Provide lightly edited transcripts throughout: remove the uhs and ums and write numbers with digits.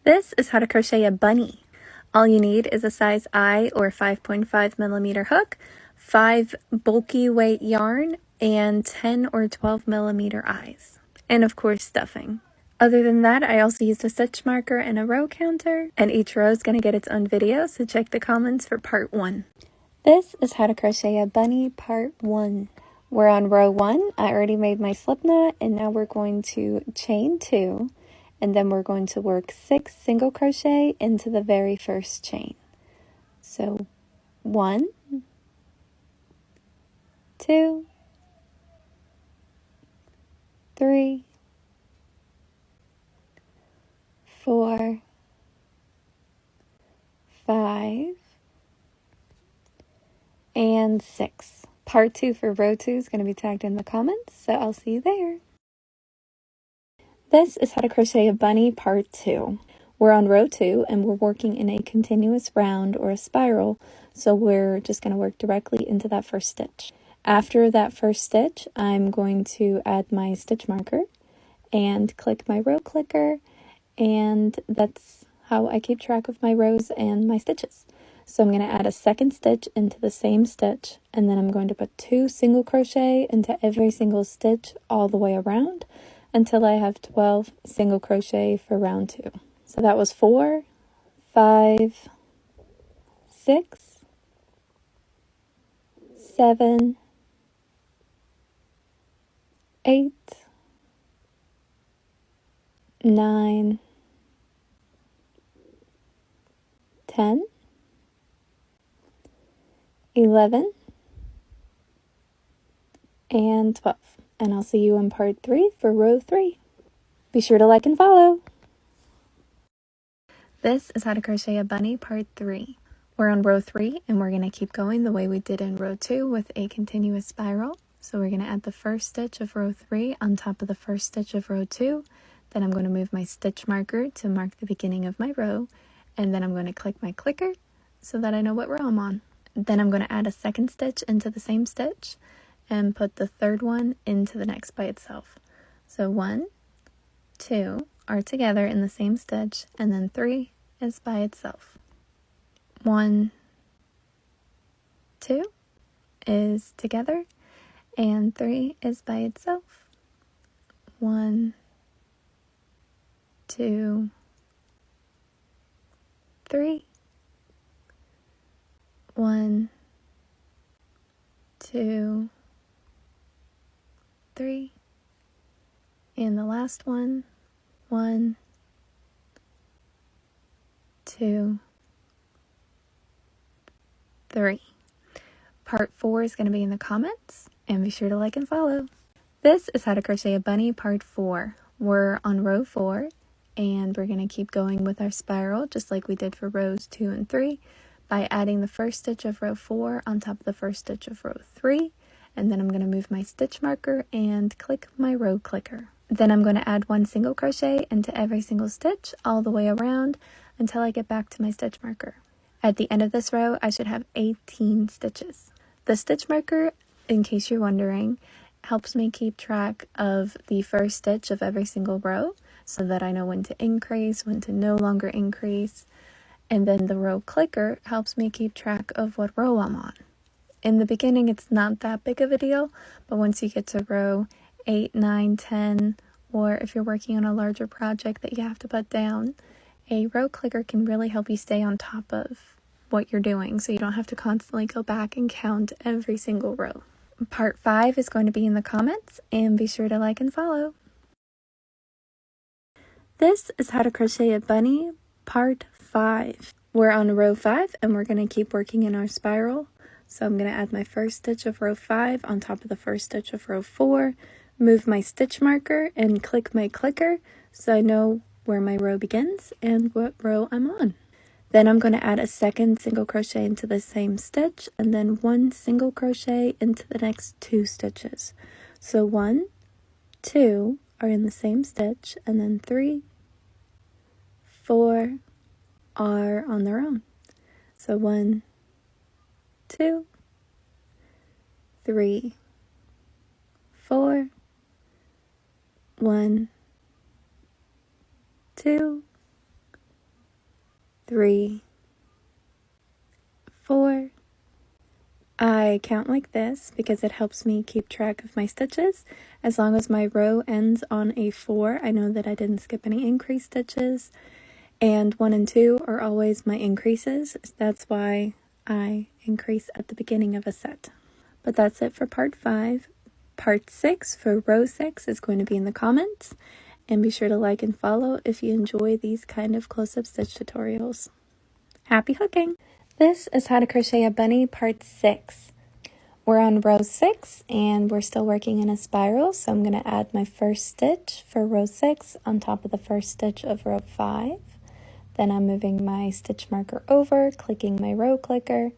This is how to crochet a bunny. All you need is a size I or 5.5 millimeter hook, 5 bulky weight yarn, and 10 or 12 millimeter eyes. And of course stuffing. Other than that, I also used a stitch marker and a row counter, and each row is going to get its own video, so check the comments for part 1. This is how to crochet a bunny part 1. We're on row 1. I already made my slip knot, and now we're going to chain 2. And then we're going to work 6 single crochet into the very first chain. So 1, 2, 3, 4, 5, and 6. Part 2 for row 2 is going to be tagged in the comments, so I'll see you there. This is how to crochet a bunny part 2. We're on row 2 and we're working in a continuous round or a spiral, so we're just going to work directly into that first stitch. After that first stitch, I'm going to add my stitch marker and click my row clicker, and that's how I keep track of my rows and my stitches. So I'm going to add a second stitch into the same stitch, and then I'm going to put 2 single crochet into every single stitch all the way around until I have 12 single crochet for round 2. So that was 4, 5, 6, 7, 8, 9, 10, 11, and 12. And I'll see you in part 3 for row 3. Be sure to like and follow. This is how to crochet a bunny part 3. We're on row 3 and we're going to keep going the way we did in row 2 with a continuous spiral. So we're going to add the first stitch of row 3 on top of the first stitch of row 2. Then I'm going to move my stitch marker to mark the beginning of my row, and then I'm going to click my clicker so that I know what row I'm on. Then I'm going to add a second stitch into the same stitch and put the third one into the next by itself. So 1, 2 are together in the same stitch, and then 3 is by itself. 1, 2 is together, and 3 is by itself. 1, 2, 3. 1, 2, 3, and the last one, 1, 2, 3. Part 4 is going to be in the comments, and be sure to like and follow. This is how to crochet a bunny part 4. We're on row 4, and we're going to keep going with our spiral just like we did for rows 2 and 3 by adding the first stitch of row 4 on top of the first stitch of row 3. And then I'm going to move my stitch marker and click my row clicker. Then I'm going to add 1 single crochet into every single stitch all the way around until I get back to my stitch marker. At the end of this row, I should have 18 stitches. The stitch marker, in case you're wondering, helps me keep track of the first stitch of every single row so that I know when to increase, when to no longer increase. And then the row clicker helps me keep track of what row I'm on. In the beginning, it's not that big of a deal, but once you get to row 8, 9, 10, or if you're working on a larger project that you have to put down, a row clicker can really help you stay on top of what you're doing, so you don't have to constantly go back and count every single row. Part 5 is going to be in the comments, and be sure to like and follow. This is how to crochet a bunny part 5. We're on row 5, and we're going to keep working in our spiral. So I'm going to add my first stitch of row 5 on top of the first stitch of row 4, move my stitch marker and click my clicker so I know where my row begins and what row I'm on. Then I'm going to add a second single crochet into the same stitch, and then 1 single crochet into the next 2 stitches. So 1, 2 are in the same stitch, and then 3, 4 are on their own. So 1, 2, 3, 4, 1, 2, 3, 4. I count like this because it helps me keep track of my stitches. As long as my row ends on a 4, I know that I didn't skip any increase stitches. And 1 and 2 are always my increases. That's why I increase at the beginning of a set. But that's it for part 5. Part 6 for row 6 is going to be in the comments. And be sure to like and follow if you enjoy these kind of close-up stitch tutorials. Happy hooking! This is How to Crochet a Bunny part 6. We're on row 6 and we're still working in a spiral, so I'm going to add my first stitch for row 6 on top of the first stitch of row 5. Then I'm moving my stitch marker over, clicking my row clicker,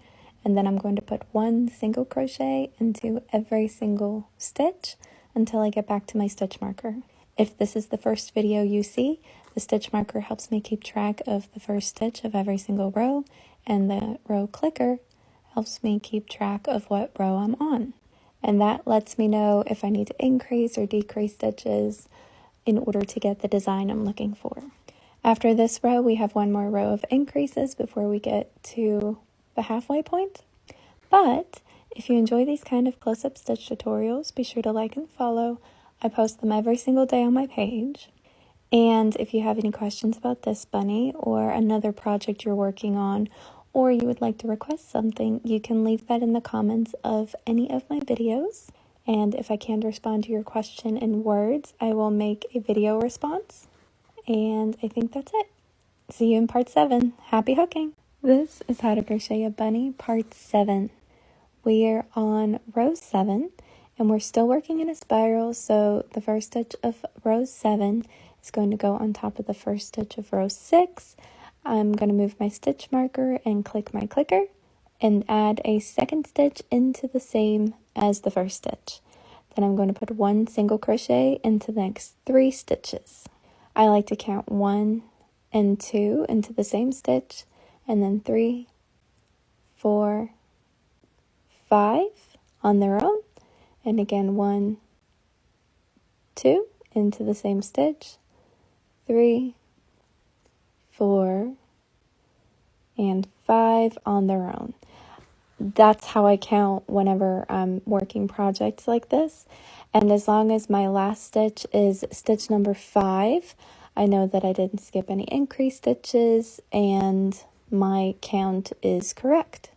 and then I'm going to put 1 single crochet into every single stitch until I get back to my stitch marker. If this is the first video you see, the stitch marker helps me keep track of the first stitch of every single row, and the row clicker helps me keep track of what row I'm on. And that lets me know if I need to increase or decrease stitches in order to get the design I'm looking for. After this row, we have 1 more row of increases before we get to the halfway point. But if you enjoy these kind of close-up stitch tutorials, be sure to like and follow. I post them every single day on my page. And if you have any questions about this bunny or another project you're working on, or you would like to request something, you can leave that in the comments of any of my videos. And if I can't respond to your question in words, I will make a video response. And I think that's it. See you in part 7. Happy hooking! This is How to Crochet a Bunny part 7. We're on row 7 and we're still working in a spiral, so the first stitch of row 7 is going to go on top of the first stitch of row 6. I'm going to move my stitch marker and click my clicker and add a second stitch into the same as the first stitch. Then I'm going to put 1 single crochet into the next 3 stitches. I like to count 1 and 2 into the same stitch, and then 3, 4, 5 on their own, and again 1, 2 into the same stitch, 3, 4, and 5 on their own. That's how I count whenever I'm working projects like this. And as long as my last stitch is stitch number 5, I know that I didn't skip any increase stitches and my count is correct.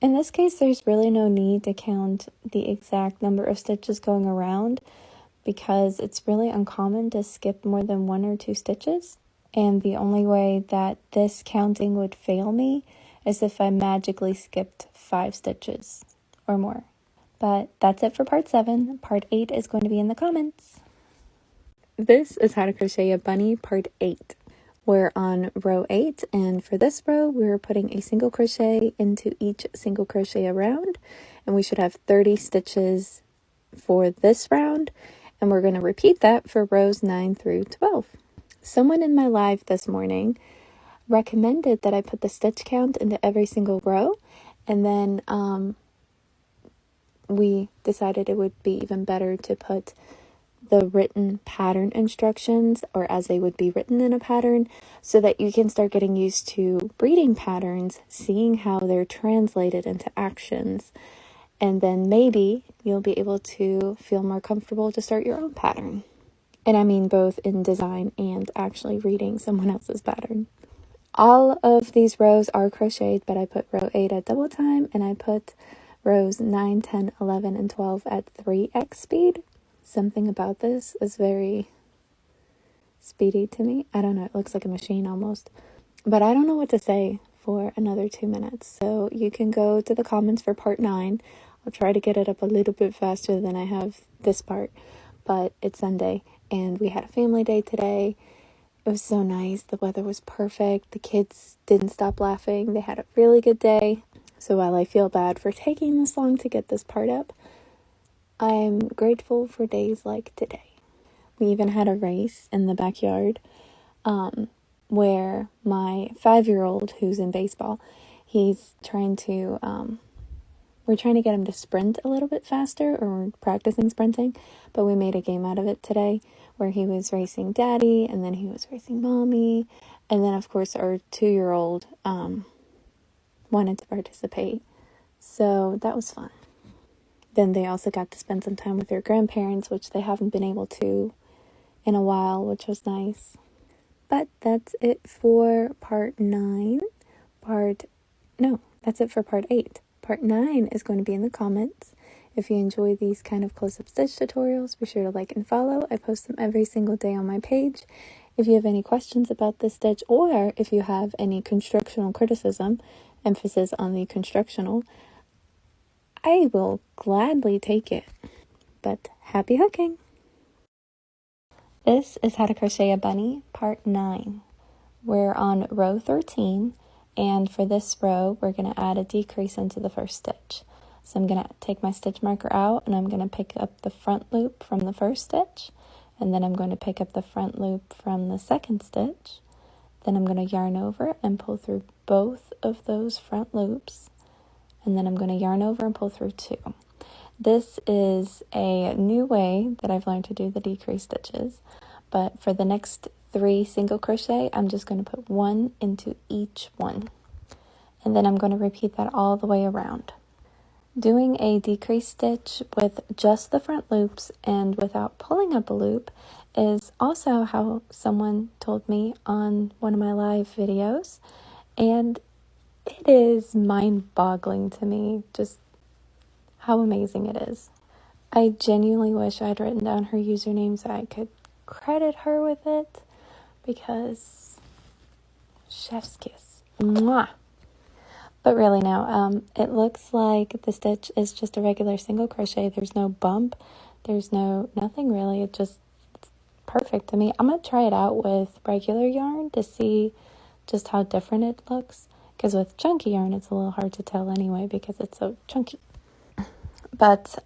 In this case, there's really no need to count the exact number of stitches going around because it's really uncommon to skip more than 1 or 2 stitches. And the only way that this counting would fail me is if I magically skipped 5 stitches or more. But that's it for part 7. Part 8 is going to be in the comments. This is How to Crochet a Bunny part 8. We're on row 8, and for this row, we're putting a single crochet into each single crochet around, and we should have 30 stitches for this round, and we're going to repeat that for rows 9 through 12. Someone in my live this morning recommended that I put the stitch count into every single row, and then we decided it would be even better to put the written pattern instructions, or as they would be written in a pattern, so that you can start getting used to reading patterns, seeing how they're translated into actions, and then maybe you'll be able to feel more comfortable to start your own pattern. And I mean both in design and actually reading someone else's pattern. All of these rows are crocheted, but I put row 8 at double time, and I put rows 9, 10, 11, and 12 at 3x speed. Something about this is very speedy to me. I don't know, it looks like a machine almost. But I don't know what to say for another 2 minutes. So you can go to the comments for part 9. I'll try to get it up a little bit faster than I have this part. But it's Sunday, and we had a family day today. It was so nice. The weather was perfect. The kids didn't stop laughing. They had a really good day. So while I feel bad for taking this long to get this part up, I'm grateful for days like today. We even had a race in the backyard where my 5-year-old, who's in baseball, he's trying to, we're trying to get him to sprint a little bit faster, or we're practicing sprinting, but we made a game out of it today where he was racing daddy, and then he was racing mommy, and then of course our 2-year-old wanted to participate, so that was fun. Then they also got to spend some time with their grandparents, which they haven't been able to in a while, which was nice. But that's it for part 9. That's it for part 8. Part 9 is going to be in the comments. If you enjoy these kind of close-up stitch tutorials, be sure to like and follow. I post them every single day on my page. If you have any questions about this stitch, or if you have any constructional criticism, emphasis on the constructional, I will gladly take it. But happy hooking! This is How to Crochet a Bunny, part 9. We're on row 13, and for this row, we're going to add a decrease into the first stitch. So I'm going to take my stitch marker out, and I'm going to pick up the front loop from the first stitch, and then I'm going to pick up the front loop from the second stitch. Then I'm going to yarn over and pull through both of those front loops, and then I'm going to yarn over and pull through 2. This is a new way that I've learned to do the decrease stitches, but for the next 3 single crochet, I'm just going to put 1 into each one, and then I'm going to repeat that all the way around. Doing a decrease stitch with just the front loops and without pulling up a loop is also how someone told me on one of my live videos, and it is mind-boggling to me just how amazing it is. I genuinely wish I had written down her username so I could credit her with it, because chef's kiss. Mwah! But really now, it looks like the stitch is just a regular single crochet. There's no bump. There's nothing really. It's perfect to me. I'm going to try it out with regular yarn to see just how different it looks. Because with chunky yarn, it's a little hard to tell anyway because it's so chunky. But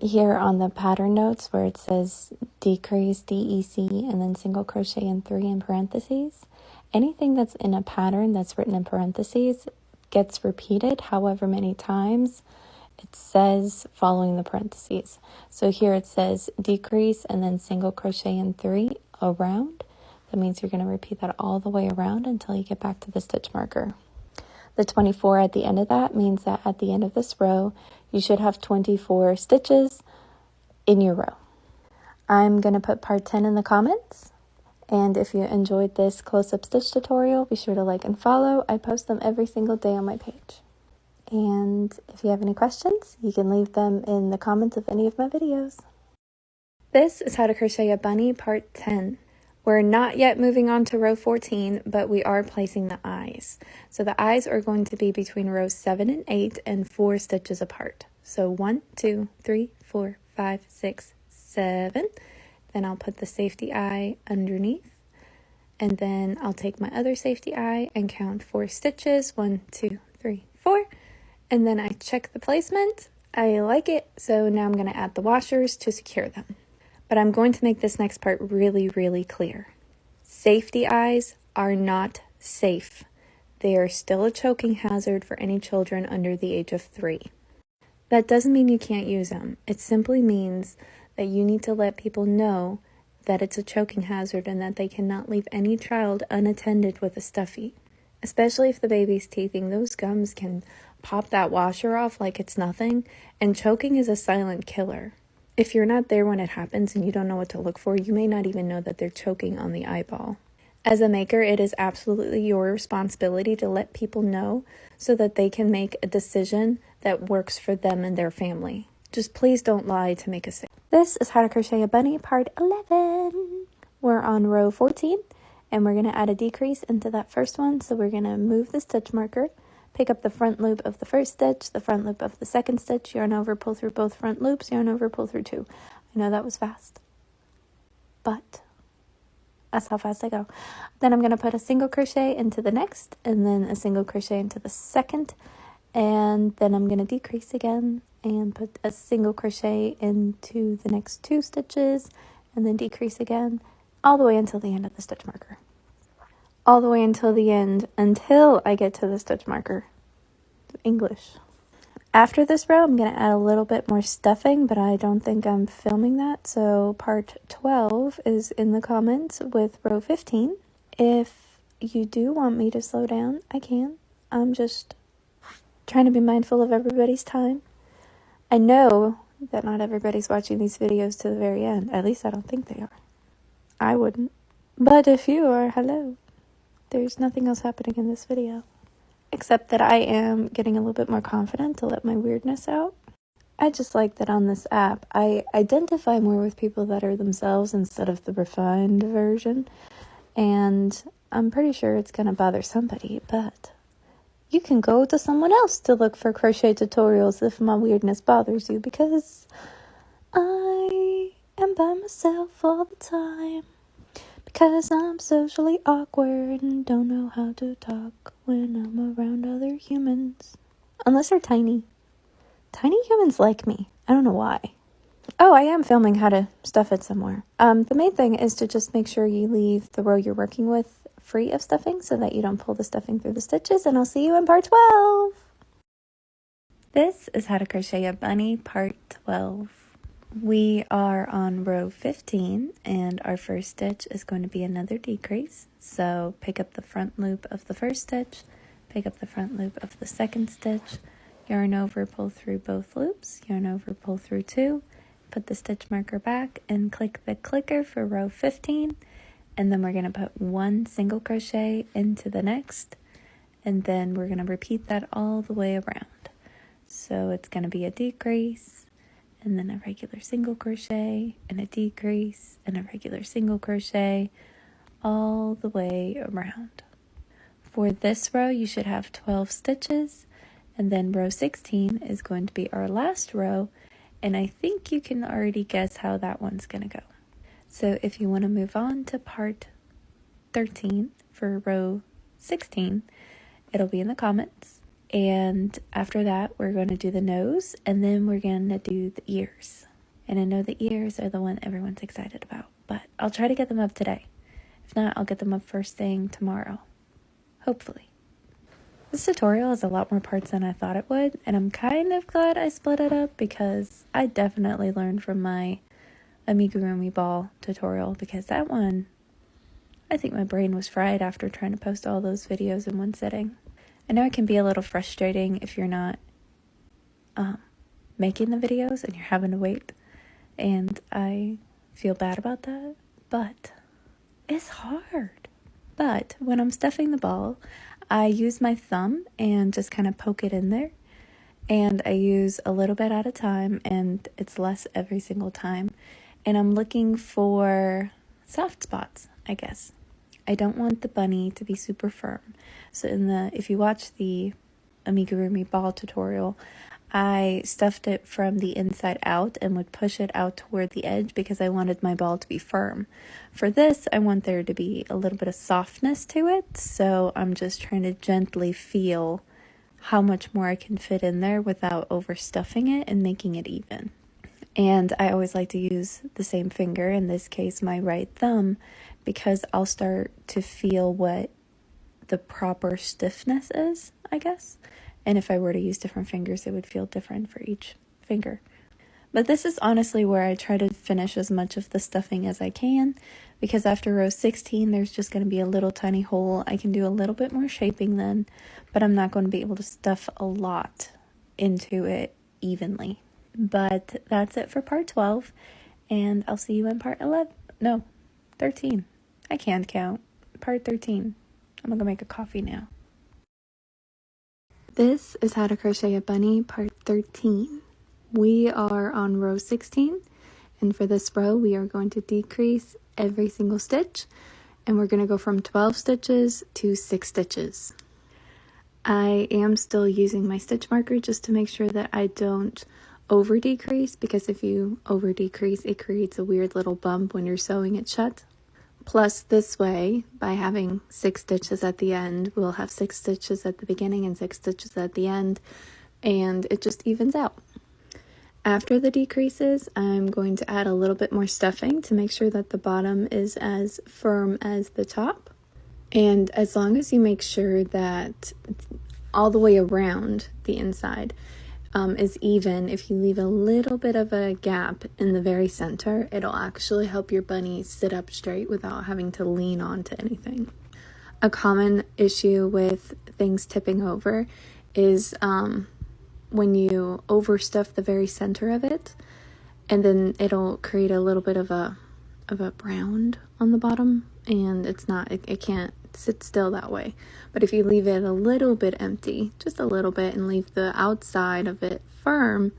here on the pattern notes where it says decrease, DEC, and then single crochet in 3 in parentheses, anything that's in a pattern that's written in parentheses gets repeated however many times it says following the parentheses. So here it says decrease and then single crochet in 3 around. That means you're going to repeat that all the way around until you get back to the stitch marker. The 24 at the end of that means that at the end of this row, you should have 24 stitches in your row. I'm going to put part 10 in the comments. And if you enjoyed this close-up stitch tutorial, be sure to like and follow. I post them every single day on my page. And if you have any questions, you can leave them in the comments of any of my videos. This is How to Crochet a Bunny, part 10. We're not yet moving on to row 14, but we are placing the eyes. So the eyes are going to be between rows 7 and 8 and 4 stitches apart. So 1, 2, 3, 4, 5, 6, 7. Then I'll put the safety eye underneath. And then I'll take my other safety eye and count 4 stitches. 1, 2, 3, 4. And then I check the placement. I like it, so now I'm going to add the washers to secure them. But I'm going to make this next part really, really clear. Safety eyes are not safe. They are still a choking hazard for any children under the age of 3. That doesn't mean you can't use them. It simply means that you need to let people know that it's a choking hazard and that they cannot leave any child unattended with a stuffy. Especially if the baby's teething, those gums can pop that washer off like it's nothing, and choking is a silent killer. If you're not there when it happens and you don't know what to look for, you may not even know that they're choking on the eyeball. As a maker, it is absolutely your responsibility to let people know so that they can make a decision that works for them and their family. Just please don't lie to make a sale. This is How to Crochet a Bunny, part 11. We're on row 14, and we're going to add a decrease into that first one. So we're going to move the stitch marker, pick up the front loop of the first stitch, the front loop of the second stitch, yarn over, pull through both front loops, yarn over, pull through 2. I know that was fast, but that's how fast I go. Then I'm going to put a single crochet into the next, and then a single crochet into the second, and then I'm going to decrease again and put a single crochet into the next 2 stitches, and then decrease again, all the way until the end of the stitch marker. All the way until the end, until I get to the stitch marker. English. After this row, I'm going to add a little bit more stuffing, but I don't think I'm filming that. So part 12 is in the comments with row 15. If you do want me to slow down, I can. I'm just trying to be mindful of everybody's time. I know that not everybody's watching these videos to the very end. At least I don't think they are. I wouldn't. But if you are, hello. There's nothing else happening in this video. Except that I am getting a little bit more confident to let my weirdness out. I just like that on this app, I identify more with people that are themselves instead of the refined version. And I'm pretty sure it's going to bother somebody, but you can go to someone else to look for crochet tutorials if my weirdness bothers you, because I am by myself all the time. Because I'm socially awkward and don't know how to talk when I'm around other humans. Unless they're tiny. Tiny humans like me. I don't know why. Oh, I am filming how to stuff it somewhere. The main thing is to just make sure you leave the row you're working with free of stuffing so that you don't pull the stuffing through the stitches, and I'll see you in part 12. This is How to Crochet a Bunny part 12. We are on row 15 and our first stitch is going to be another decrease. So pick up the front loop of the first stitch, pick up the front loop of the second stitch, yarn over, pull through both loops, yarn over, pull through two, put the stitch marker back and click the clicker for row 15, and then we're going to put one single crochet into the next, and then we're going to repeat that all the way around. So it's going to be a decrease, and then a regular single crochet, and a decrease, and a regular single crochet, all the way around. For this row, you should have 12 stitches, and then row 16 is going to be our last row, and I think you can already guess how that one's going to go. So if you want to move on to part 13 for row 16, it'll be in the comments. And after that, we're going to do the nose, and then we're going to do the ears. And I know the ears are the one everyone's excited about, but I'll try to get them up today. If not, I'll get them up first thing tomorrow. Hopefully. This tutorial has a lot more parts than I thought it would, and I'm kind of glad I split it up because I definitely learned from my amigurumi ball tutorial, because that one, I think my brain was fried after trying to post all those videos in one sitting. I know it can be a little frustrating if you're not making the videos and you're having to wait, and I feel bad about that, but it's hard. But when I'm stuffing the ball, I use my thumb and just kind of poke it in there, and I use a little bit at a time, and it's less every single time, and I'm looking for soft spots, I guess. I don't want the bunny to be super firm. So if you watch the amigurumi ball tutorial, I stuffed it from the inside out and would push it out toward the edge because I wanted my ball to be firm. For this, I want there to be a little bit of softness to it, so I'm just trying to gently feel how much more I can fit in there without overstuffing it and making it even. And I always like to use the same finger, in this case my right thumb, because I'll start to feel what the proper stiffness is, I guess. And if I were to use different fingers, it would feel different for each finger. But this is honestly where I try to finish as much of the stuffing as I can, because after row 16, there's just going to be a little tiny hole. I can do a little bit more shaping then, but I'm not going to be able to stuff a lot into it evenly. But that's it for part 12, and I'll see you in part 13. I can't count. Part 13. I'm gonna go make a coffee now. This is How to Crochet a Bunny part 13. We are on row 16, and for this row we are going to decrease every single stitch, and we're going to go from 12 stitches to 6 stitches. I am still using my stitch marker just to make sure that I don't over decrease, because if you over decrease, it creates a weird little bump when you're sewing it shut. Plus, this way, by having 6 stitches at the end, we'll have 6 stitches at the beginning and 6 stitches at the end, and it just evens out. After the decreases, I'm going to add a little bit more stuffing to make sure that the bottom is as firm as the top. And as long as you make sure that it's all the way around the inside, is even, if you leave a little bit of a gap in the very center, it'll actually help your bunny sit up straight without having to lean onto anything. A common issue with things tipping over is when you overstuff the very center of it, and then it'll create a little bit of a round on the bottom, and it can't sit still that way. But if you leave it a little bit empty, just a little bit, and leave the outside of it firm,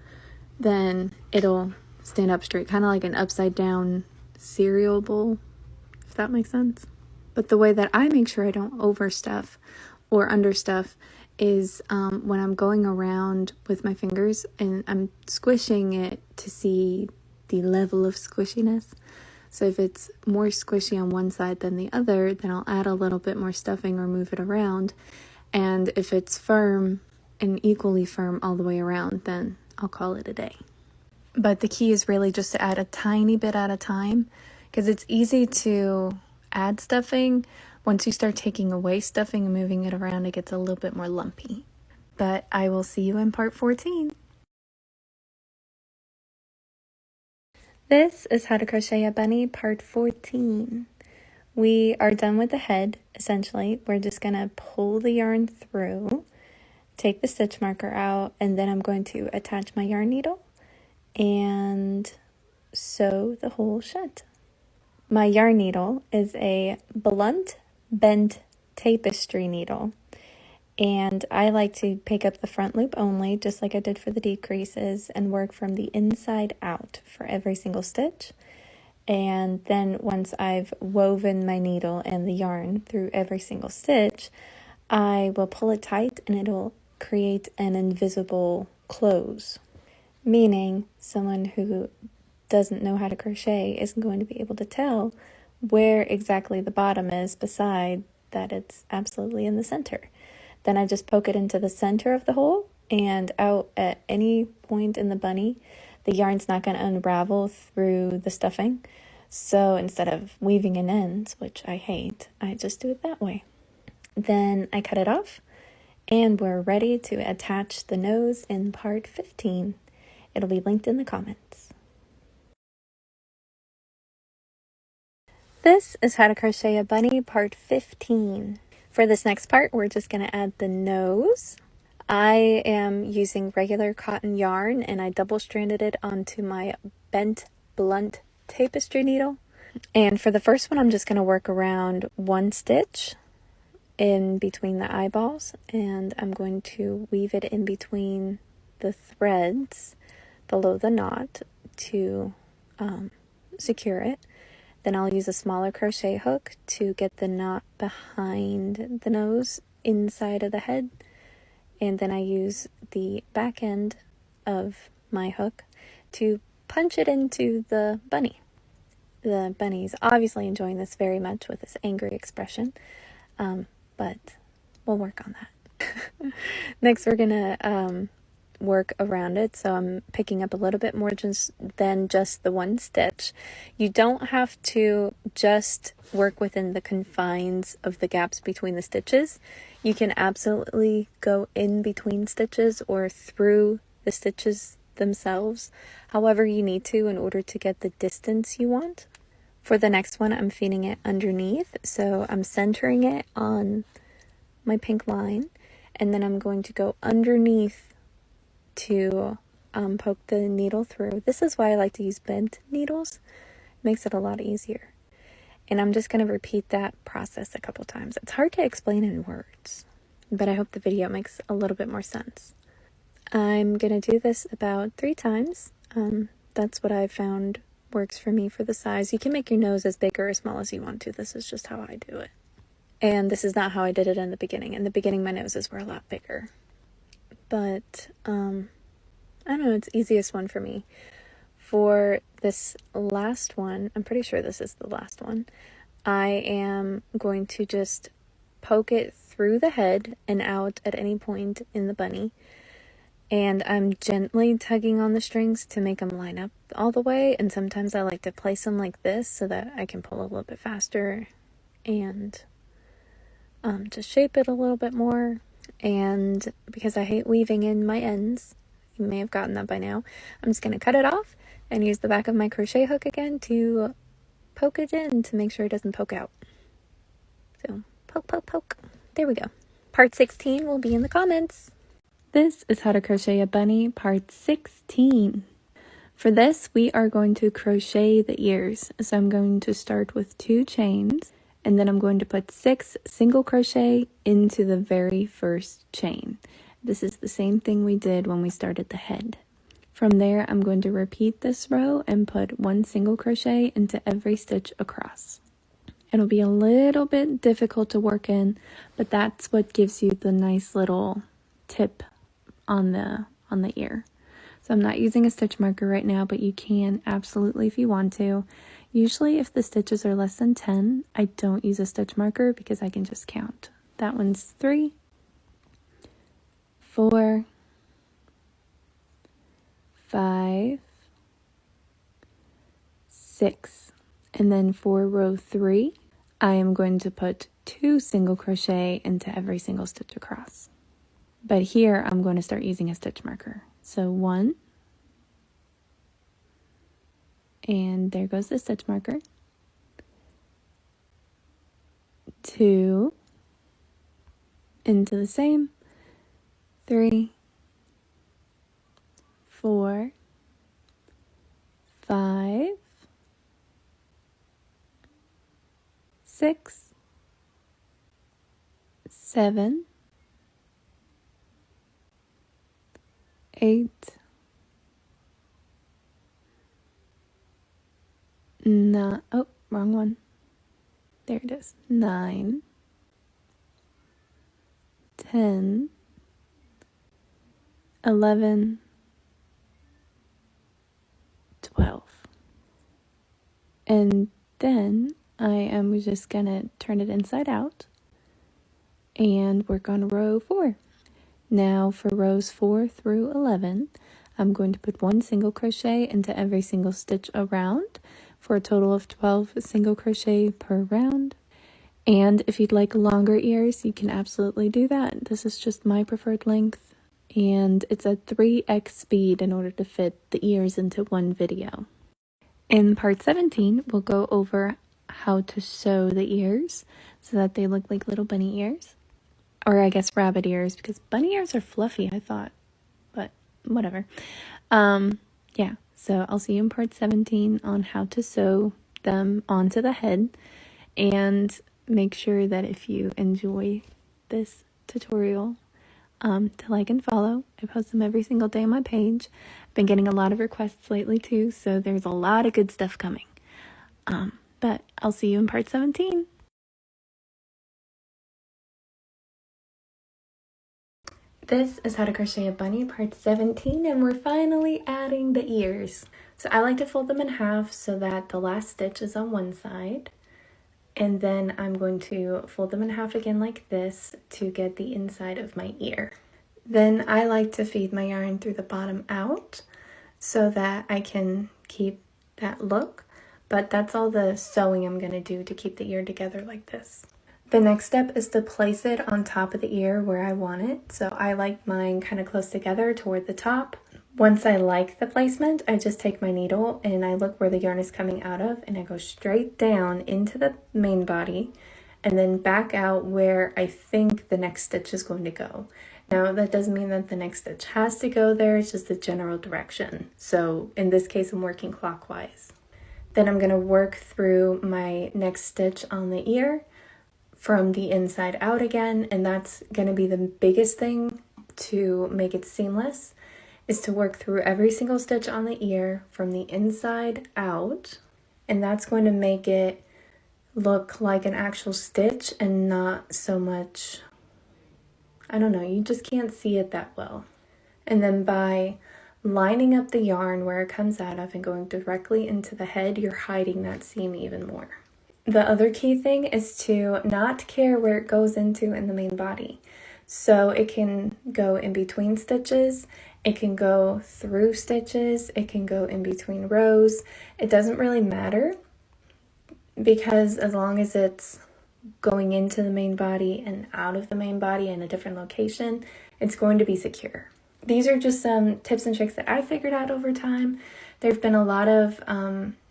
then it'll stand up straight, kind of like an upside down cereal bowl, if that makes sense. But the way that I make sure I don't overstuff or understuff is when I'm going around with my fingers and I'm squishing it to see the level of squishiness. So if it's more squishy on one side than the other, then I'll add a little bit more stuffing or move it around. And if it's firm and equally firm all the way around, then I'll call it a day. But the key is really just to add a tiny bit at a time, because it's easy to add stuffing. Once you start taking away stuffing and moving it around, it gets a little bit more lumpy. But I will see you in part 14. This is How to Crochet a Bunny part 14. We are done with the head, essentially. We're just going to pull the yarn through, take the stitch marker out, and then I'm going to attach my yarn needle and sew the hole shut. My yarn needle is a blunt bent tapestry needle, and I like to pick up the front loop only, just like I did for the decreases, and work from the inside out for every single stitch. And then once I've woven my needle and the yarn through every single stitch, I will pull it tight and it'll create an invisible close, meaning someone who doesn't know how to crochet isn't going to be able to tell where exactly the bottom is, beside that it's absolutely in the center. Then I just poke it into the center of the hole and out at any point in the bunny. The yarn's not going to unravel through the stuffing. So instead of weaving in ends, which I hate, I just do it that way. Then I cut it off, and we're ready to attach the nose in part 15. It'll be linked in the comments. This is How to Crochet a Bunny part 15. For this next part, we're just going to add the nose. I am using regular cotton yarn, and I double-stranded it onto my bent blunt tapestry needle. And for the first one, I'm just going to work around one stitch in between the eyeballs, and I'm going to weave it in between the threads below the knot to secure it. Then I'll use a smaller crochet hook to get the knot behind the nose inside of the head. And then I use the back end of my hook to punch it into the bunny. The bunny's obviously enjoying this very much with this angry expression, but we'll work on that. Next, we're gonna work around it, so I'm picking up a little bit more than just the one stitch. You don't have to just work within the confines of the gaps between the stitches. You can absolutely go in between stitches or through the stitches themselves, however you need to, in order to get the distance you want. For the next one, I'm feeding it underneath, so I'm centering it on my pink line, and then I'm going to go underneath to poke the needle through. This is why I like to use bent needles. It makes it a lot easier. And I'm just going to repeat that process a couple times. It's hard to explain in words, but I hope the video makes a little bit more sense. I'm going to do this about 3 times. That's what I found works for me for the size. You can make your nose as big or as small as you want to. This is just how I do it. And this is not how I did it in the beginning. In the beginning, my noses were a lot bigger. But, I don't know, it's the easiest one for me. For this last one, I'm pretty sure this is the last one, I am going to just poke it through the head and out at any point in the bunny. And I'm gently tugging on the strings to make them line up all the way. And sometimes I like to place them like this so that I can pull a little bit faster and just shape it a little bit more. And because I hate weaving in my ends, You may have gotten that by now. I'm just going to cut it off and use the back of my crochet hook again to poke it in to make sure it doesn't poke out. So poke, poke, poke. There we go. Part 16 will be in the comments. This is how to crochet a bunny, part 16. For this, we are going to crochet the ears. So I'm going to start with 2 chains, and then I'm going to put 6 single crochet into the very first chain. This is the same thing we did when we started the head. From there, I'm going to repeat this row and put 1 single crochet into every stitch across. It'll be a little bit difficult to work in, but that's what gives you the nice little tip on the ear. So I'm not using a stitch marker right now, but you can absolutely if you want to. Usually if the stitches are less than 10, I don't use a stitch marker because I can just count. That one's 3, 4, 5, 6. And then for row 3, I am going to put 2 single crochet into every single stitch across. But here I'm going to start using a stitch marker. So 1, and there goes the stitch marker. 2, into the same. 3, 4, 5, 6, 7, 8, 9, oh, wrong one. There it is. 9, 10, 11, 12. And then I am just gonna turn it inside out and work on row 4. Now for rows 4 through 11, I'm going to put 1 single crochet into every single stitch around for a total of 12 single crochet per round. And if you'd like longer ears, you can absolutely do that. This is just my preferred length, and it's at 3x speed in order to fit the ears into one video. In part 17, we'll go over how to sew the ears so that they look like little bunny ears. Or I guess rabbit ears, because bunny ears are fluffy, I thought. But whatever. Yeah, so I'll see you in part 17 on how to sew them onto the head. And make sure that if you enjoy this tutorial, to like and follow. I post them every single day on my page. I've been getting a lot of requests lately too, so there's a lot of good stuff coming. But I'll see you in part 17. This is how to crochet a bunny part 17, and we're finally adding the ears. So I like to fold them in half so that the last stitch is on one side. And then I'm going to fold them in half again like this to get the inside of my ear. Then I like to feed my yarn through the bottom out so that I can keep that look. But that's all the sewing I'm going to do to keep the ear together like this. The next step is to place it on top of the ear where I want it. So I like mine kind of close together toward the top. Once I like the placement, I just take my needle and I look where the yarn is coming out of, and I go straight down into the main body and then back out where I think the next stitch is going to go. Now that doesn't mean that the next stitch has to go there, it's just the general direction. So in this case, I'm working clockwise. Then I'm going to work through my next stitch on the ear from the inside out again, and that's going to be the biggest thing to make it seamless, is to work through every single stitch on the ear from the inside out, and that's going to make it look like an actual stitch and not so much, I don't know, you just can't see it that well. And then by lining up the yarn where it comes out of and going directly into the head, you're hiding that seam even more. The other key thing is to not care where it goes into in the main body. So it can go in between stitches, it can go through stitches, it can go in between rows. It doesn't really matter, because as long as it's going into the main body and out of the main body in a different location, it's going to be secure. these are just some tips and tricks that I figured out over time. There have been a lot of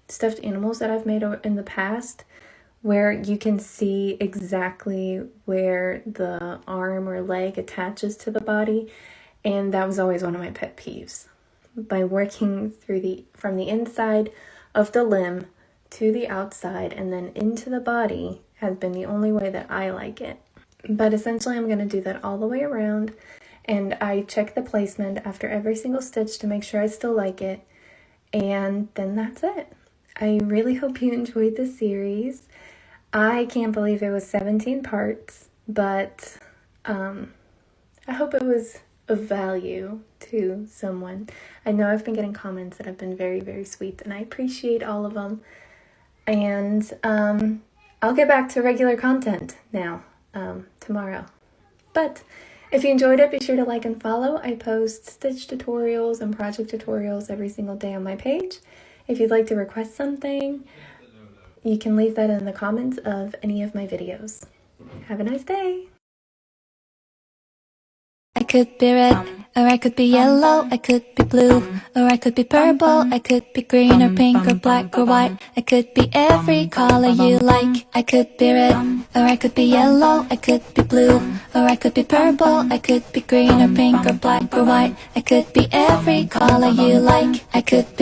stuffed animals that I've made in the past where you can see exactly where the arm or leg attaches to the body, and that was always one of my pet peeves. By working from the inside of the limb to the outside and then into the body has been the only way that I like it. But essentially I'm going to do that all the way around, and I check the placement after every single stitch to make sure I still like it, and then that's it. I really hope you enjoyed this series. I can't believe it was 17 parts, but I hope it was of value to someone. I know I've been getting comments that have been very, very sweet, and I appreciate all of them. And I'll get back to regular content now, tomorrow. But if you enjoyed it, be sure to like and follow. I post stitch tutorials and project tutorials every single day on my page. If you'd like to request something, you can leave that in the comments of any of my videos. Have a nice day! I could be red, or I could be yellow, I could be blue, or I could be purple, I could be green or pink or black or white, I could be every color you like. I could be red, or I could be yellow, I could be blue, or I could be purple, I could be green or pink or black or white, I could be every color you like. I could be